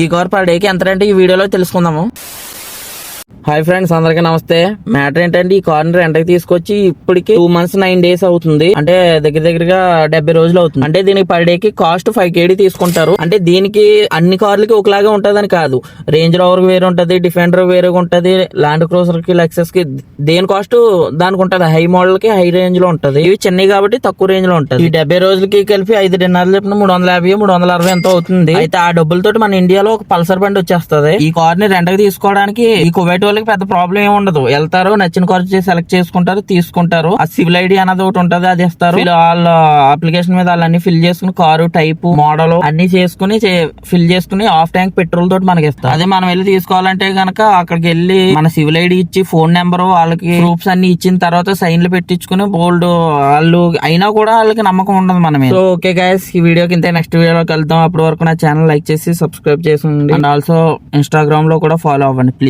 ఈ car per డేకి ఎంత అంటే ఈ వీడియోలో తెలుసుకుందాము. హాయ్ ఫ్రెండ్స్, అందరికీ నమస్తే. మ్యాటర్ ఏంటంటే ఈ కార్ ని రెంట్ కి తీసుకొచ్చి ఇప్పటికి 2 months 9 days అవుతుంది. అంటే దగ్గరగా 70 రోజులు అవుతుంది. అంటే దీనికి పర్ డే కి కాస్ట్ 5 KD తీసుకుంటారు. అంటే దీనికి అన్ని కార్లకి ఒకలాగే ఉంటదని కాదు. రేంజ్ రోవర్ వేరే ఉంటది, డిఫెండర్ వేరేగా ఉంటది, ల్యాండ్ క్రూజర్ కి, లెక్సస్ కి దేని కాస్ట్ దానికి ఉంటది. హై మోడల్ కి హై రేంజ్ లో ఉంటది. ఇవి చిన్నవి కాబట్టి తక్కువ రేంజ్ లో ఉంటది. ఈ 70 రోజులకి కలిపి 5 డిన్నర్లు చెప్పిన 350 360 ఎంతో అవుతుంది. అయితే ఆ డబ్బులతో మన ఇండియాలో ఒక పల్సర్ బండి వచ్చేస్తుంది. ఈ కార్ ని రెంట్ కి తీసుకోవడానికి ఈ కువైట్ వాళ్ళకి పెద్ద ప్రాబ్లం ఏమి ఉండదు. వెళ్తారు, నచ్చిన కార్ సెలెక్ట్ చేసుకుంటారు, తీసుకుంటారు. ఆ సివిల్ ఐడి అనేది ఒకటి ఉంటది, అది ఇస్తారు. వాళ్ళ అప్లికేషన్ మీద వాళ్ళన్ని ఫిల్ చేసుకుని కారు టైప్ మోడల్ అన్ని చేసుకుని ఫిల్ చేసుకుని ఆఫ్ ట్యాంక్ పెట్రోల్ తోటి మనకి ఇస్తారు. అదే మనం వెళ్ళి తీసుకోవాలంటే గనక అక్కడికి వెళ్ళి మన సివిల్ ఐడి ఇచ్చి ఫోన్ నెంబర్ వాళ్ళకి ప్రూఫ్స్ అన్ని ఇచ్చిన తర్వాత సైన్లు పెట్టించుకుని బోల్డ్ వాళ్ళు అయినా కూడా వాళ్ళకి నమ్మకం ఉండదు మన మీద. సో ఓకే గైస్, ఈ వీడియోకి ఇంతే. నెక్స్ట్ వీడియోలోకి వెళ్తాం. అప్పటి వరకు నా ఛానల్ లైక్ చేసి సబ్స్క్రైబ్ చేసి అండ్ ఆల్సో ఇన్స్టాగ్రామ్ లో కూడా ఫాలో అవ్వండి ప్లీజ్.